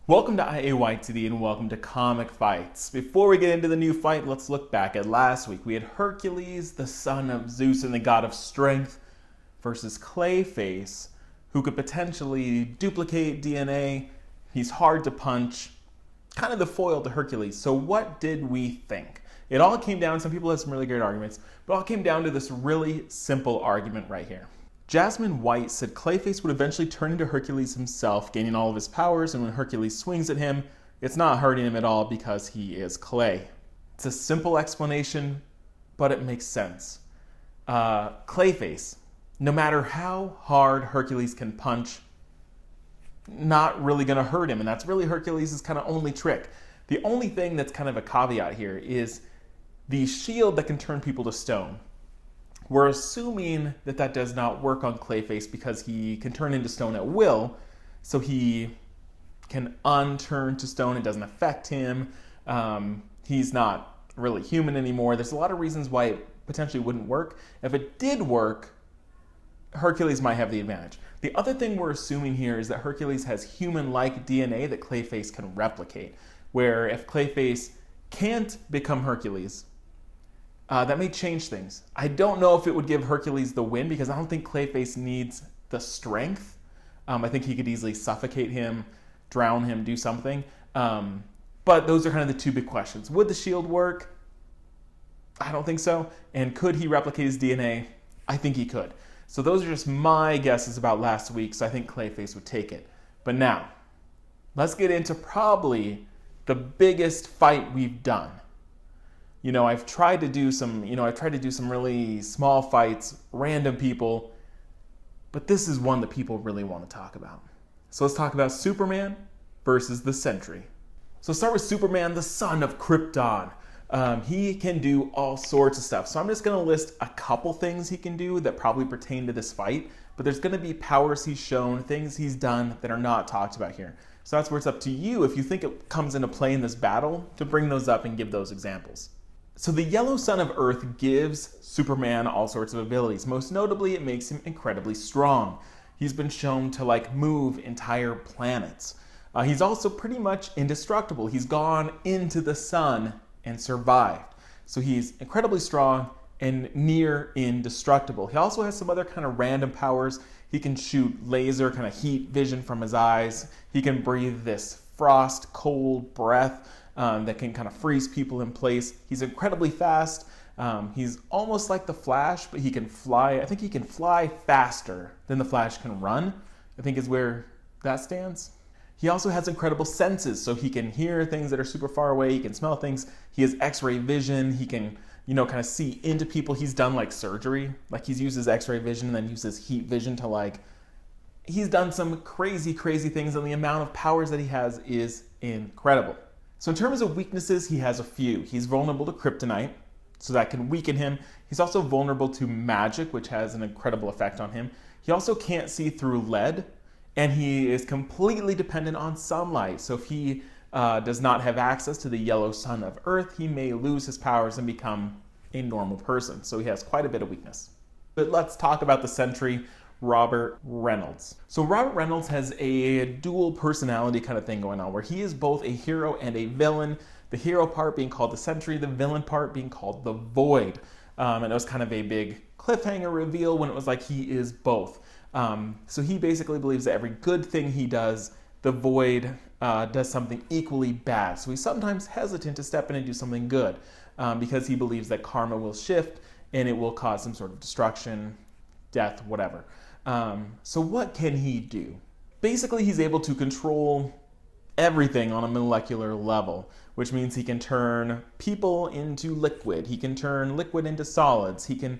Welcome to IAYTD and welcome to Comic Fights. Before we get into the new fight, let's look back at last week. We had Hercules, the son of Zeus and the god of strength, versus Clayface, who could potentially duplicate DNA. He's hard to punch, kind of the foil to Hercules. So what did we think? It all came down, some people had some really great arguments, but it all came down to this really simple argument right here. Jasmine White said Clayface would eventually turn into Hercules himself, gaining all of his powers, and when Hercules swings at him, it's not hurting him at all because he is clay. It's a simple explanation, but it makes sense. Clayface, no matter how hard Hercules can punch, not really going to hurt him, and that's really Hercules' kind of only trick. The only thing that's kind of a caveat here is the shield that can turn people to stone. We're assuming that that does not work on Clayface because he can turn into stone at will, so he can unturn to stone. It doesn't affect him. He's not really human anymore. There's a lot of reasons why it potentially wouldn't work. If it did work, Hercules might have the advantage. The other thing we're assuming here is that Hercules has human-like DNA that Clayface can replicate, where if Clayface can't become Hercules, that may change things. I don't know if it would give Hercules the win because I don't think Clayface needs the strength. I think he could easily suffocate him, drown him, do something. But those are kind of the two big questions. Would the shield work? I don't think so. And could he replicate his DNA? I think he could. So those are just my guesses about last week, so I think Clayface would take it. But now, let's get into probably the biggest fight we've done. You know, I've tried to do some really small fights, random people, but this is one that people really want to talk about. So let's talk about Superman versus the Sentry. So let's start with Superman, the son of Krypton. He can do all sorts of stuff. So I'm just going to list a couple things he can do that probably pertain to this fight, but there's going to be powers he's shown, things he's done that are not talked about here. So that's where it's up to you, if you think it comes into play in this battle, to bring those up and give those examples. So the yellow son of Earth gives Superman all sorts of abilities. Most notably, it makes him incredibly strong. He's been shown to move entire planets. He's also pretty much indestructible. He's gone into the sun and survived. So he's incredibly strong and near indestructible. He also has some other kind of random powers. He can shoot laser kind of heat vision from his eyes. He can breathe this frost, cold breath that can kind of freeze people in place. He's incredibly fast. He's almost like the Flash, but he can fly. I think he can fly faster than the Flash can run, I think is where that stands. He also has incredible senses, so he can hear things that are super far away. He can smell things. He has X-ray vision. He can, kind of see into people. He's done surgery. He's used his X-ray vision and then uses heat vision to he's done some crazy, crazy things, and the amount of powers that he has is incredible. So in terms of weaknesses, he has a few. He's vulnerable to kryptonite, so that can weaken him. He's also vulnerable to magic, which has an incredible effect on him. He also can't see through lead, and he is completely dependent on sunlight. So if he does not have access to the yellow sun of Earth, he may lose his powers and become a normal person. So he has quite a bit of weakness. But let's talk about the Sentry, Robert Reynolds. So Robert Reynolds has a dual personality kind of thing going on, where he is both a hero and a villain. The hero part being called the Sentry, the villain part being called the Void. And it was kind of a big cliffhanger reveal when it was he is both. So he basically believes that every good thing he does, the Void does something equally bad. So he's sometimes hesitant to step in and do something good because he believes that karma will shift and it will cause some sort of destruction, death, whatever. So what can he do? Basically, he's able to control everything on a molecular level, which means he can turn people into liquid. He can turn liquid into solids. He can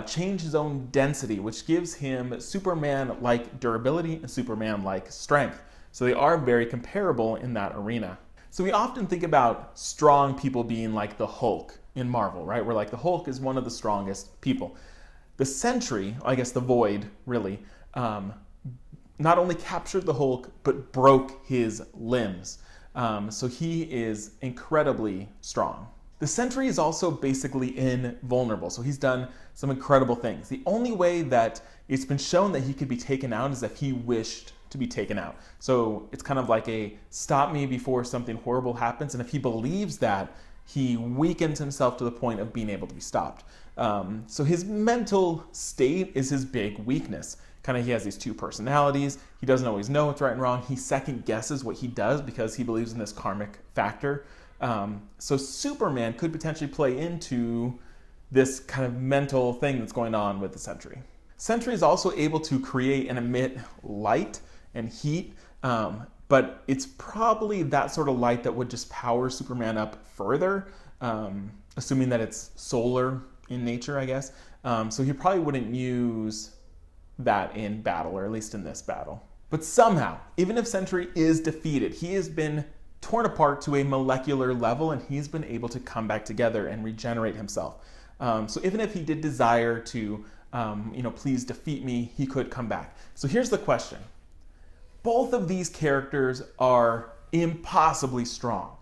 change his own density, which gives him Superman-like durability and Superman-like strength. So they are very comparable in that arena. So we often think about strong people being like the Hulk in Marvel, right? Where the Hulk is one of the strongest people. The Sentry, I guess the Void, really, not only captured the Hulk, but broke his limbs. So he is incredibly strong. The Sentry is also basically invulnerable, so he's done some incredible things. The only way that it's been shown that he could be taken out is if he wished to be taken out. So it's kind of like a stop me before something horrible happens. And if he believes that, he weakens himself to the point of being able to be stopped. So his mental state is his big weakness. Kind of, he has these two personalities. He doesn't always know what's right and wrong. He second guesses what he does because he believes in this karmic factor. So Superman could potentially play into this kind of mental thing that's going on with the Sentry. Sentry is also able to create and emit light and heat, but it's probably that sort of light that would just power Superman up further, assuming that it's solar in nature, I guess. So he probably wouldn't use that in battle, or at least in this battle. But somehow, even if Sentry is defeated, he has been torn apart to a molecular level, and he's been able to come back together and regenerate himself. So even if he did desire to, please defeat me, he could come back. So here's the question. Both of these characters are impossibly strong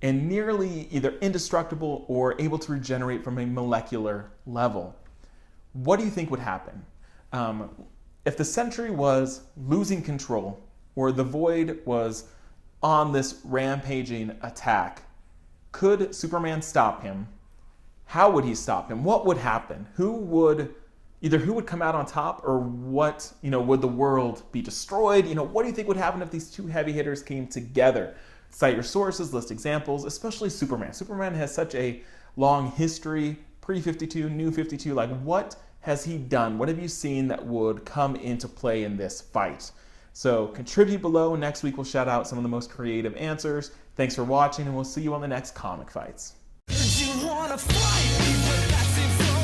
and nearly either indestructible or able to regenerate from a molecular level. What do you think would happen? If the Sentry was losing control, or the Void was on this rampaging attack, could Superman stop him? How would he stop him? What would happen? Who would come out on top, or what, would the world be destroyed? What do you think would happen if these two heavy hitters came together? Cite your sources, list examples, especially Superman. Superman has such a long history, pre-52, new 52. Like, what has he done? What have you seen that would come into play in this fight? So contribute below. Next week we'll shout out some of the most creative answers. Thanks for watching, and we'll see you on the next Comic Fights. You wanna fight, but that's